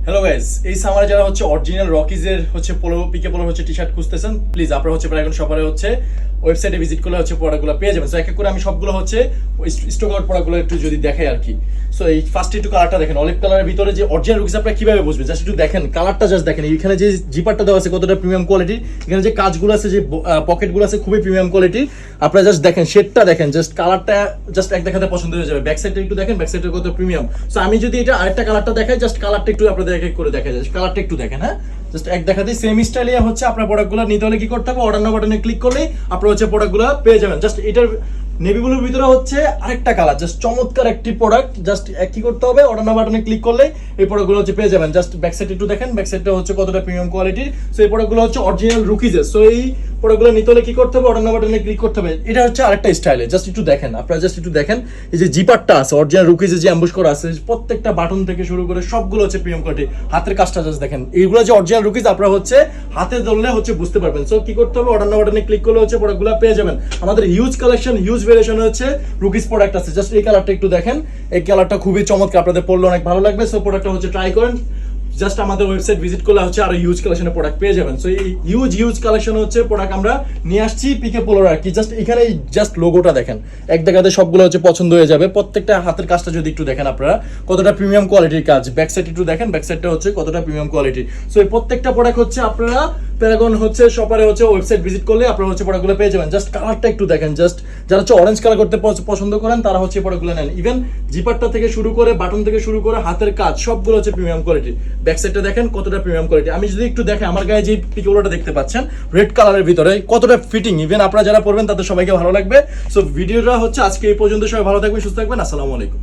Hello guys, এই সামারে যারা হচ্ছে অরিজিনাল রকিজের হচ্ছে পোলো পিকে পোলো হচ্ছে টি শার্ট খুঁজতেছেন, প্লিজ আপনারা হচ্ছে প্রায় এখন সবাই হচ্ছে ওয়েবসাইটে ভিজিট করলে হচ্ছে প্রোডাক্টগুলো পেয়ে যাবেন। সো এক এক করে আমি সবগুলো হচ্ছে স্টক আউট প্রোডাক্টগুলো একটু যদি দেখাই আর কি। সো এই ফার্স্ট একটু কালারটা দেখেন, অলিভ কালারের ভিতরে যে অরিজিনাল রকিজ আপনারা কিভাবে বুঝবেন, জাস্ট একটু দেখেন কালারটা, জাস্ট দেখেন এখানে যে জিপারটা দেওয়া আছে কতটা প্রিমিয়াম কোয়ালিটির, এখানে যে কাজগুলো আছে, যে পকেটগুলো আছে খুবই প্রিমিয়াম কোয়ালিটির। আপনারা জাস্ট দেখেন শেডটা দেখেন, জাস্ট কালারটা জাস্ট এক দেখাতে পছন্দ হয়ে যাবে। ব্যাক সাইডটা একটু দেখেন, ব্যাক সাইডটা কত প্রিমিয়াম। সো আমি যদি এটা আরেকটা কালারটা দেখাই, জাস্ট কালারটা একটু আপনাদের এক এক করে দেখা যায়, কালারটা একটু দেখেন। হ্যাঁ, জাস্ট এক দেখাতেই সেম স্টাইলে হচ্ছে আপনার প্রোডাক্টগুলো নিতে হলে কি করতে হবে, অর্ডার নাও বাটনে ক্লিক করলেই আপনারা হচ্ছে প্রোডাক্টগুলো পেয়ে যাবেন। জাস্ট এটার নেভি ব্লুর ভিতরে হচ্ছে আরেকটা কালার, জাস্ট চমৎকার একটি প্রোডাক্ট। জাস্ট কি করতে হবে, অর্ডার নাও বাটনে ক্লিক করলে এই প্রোডাক্টগুলো হচ্ছে পেয়ে যাবেন। জাস্ট ব্যাক সাইড একটু দেখেন, ব্যাক সাইডটা হচ্ছে কতটা প্রিমিয়াম কোয়ালিটির। সো এই প্রোডাক্টগুলো হচ্ছে অরিজিনাল রুকিজের। সো এই প্রোডাক্টগুলো নিতে হলে কি করতে হবে, অর্ডার নাও বাটনে ক্লিক করতে হবে। এটা হচ্ছে আরেকটা স্টাইলে, জাস্ট একটু দেখেন আপনারা, জাস্ট একটু দেখেন এই যে জিপারটা আছে অরিজিনাল রুকিজের, যে অ্যাম্বুশ করা আছে প্রত্যেকটা বাটন থেকে শুরু করে সবগুলো হচ্ছে প্রিমিয়াম কোয়ালিটি। হাতের কাজটা জাস্ট দেখেন, এইগুলো যে অরিজিনাল রুকিজ আপনারা হচ্ছে হাতে ধরলে হচ্ছে বুঝতে পারবেন। সো কি করতে হবে, অর্ডার নাও বাটনে ক্লিক করলে হচ্ছে প্রোডাক্টগুলো পেয়ে যাবেন। আমাদের হিউজ কালেকশন, হিউজ ভেরিয়েশন হচ্ছে রুকিজ প্রোডাক্ট আছে। জাস্ট এই কালারটা একটু দেখেন, এই কালারটা খুবই চমৎকার, আপনাদের পড়লে অনেক ভালো লাগবে। সো প্রোডাক্টটা হচ্ছে ট্রাই করেন। জাস্ট আমাদের ওয়েবসাইট ভিজিট করলে হচ্ছে আরো হিউজ কালেকশনের প্রোডাক্ট পেয়ে যাবেন। সো এই হিউজ কালেকশন হচ্ছে প্রোডাক্ট আমরা নিয়ে আসছি পিকে পোলোর আর কি। জাস্ট এখানে জাস্ট লোগোটা দেখেন, এক দেখাতে সবগুলো হচ্ছে পছন্দ হয়ে যাবে। প্রত্যেকটা হাতের কাজটা যদি একটু দেখেন আপনারা, কতটা প্রিমিয়াম কোয়ালিটির কাজ। ব্যাক সাইড একটু দেখেন, ব্যাক সাইডটা হচ্ছে কতটা প্রিমিয়াম কোয়ালিটির। সো এই প্রত্যেকটা প্রোডাক্ট হচ্ছে আপনারা প্যারাগন হচ্ছে শপারে হচ্ছে ওয়েবসাইট ভিজিট করলে আপনারা হচ্ছে প্রোডাক্টগুলো পেয়ে যাবেন। জাস্ট কালারটা একটু দেখেন, জাস্ট যারা হচ্ছে অরেঞ্জ কালার করতে পছন্দ করেন তারা হচ্ছে প্রোডাক্টগুলো নেন। ইভেন জিপারটা থেকে শুরু করে বাটন থেকে শুরু করে হাতের কাজ সবগুলো হচ্ছে প্রিমিয়াম কোয়ালিটি। ব্যাক সাইডটা দেখেন কতটা প্রিমিয়াম কোয়ালিটি। আমি যদি একটু দেখেন, আমার গায়ে যে পিকোলোটা দেখতে পাচ্ছেন রেড কালারের ভিতরে, কতটা ফিটিং। ইভেন আপনারা যারা পরবেন তাদের সবাইকে ভালো লাগবে। সো ভিডিওটা হচ্ছে আজকে এই পর্যন্ত, সবাই ভালো থাকবেন, সুস্থ থাকবেন, আসসালামু আলাইকুম।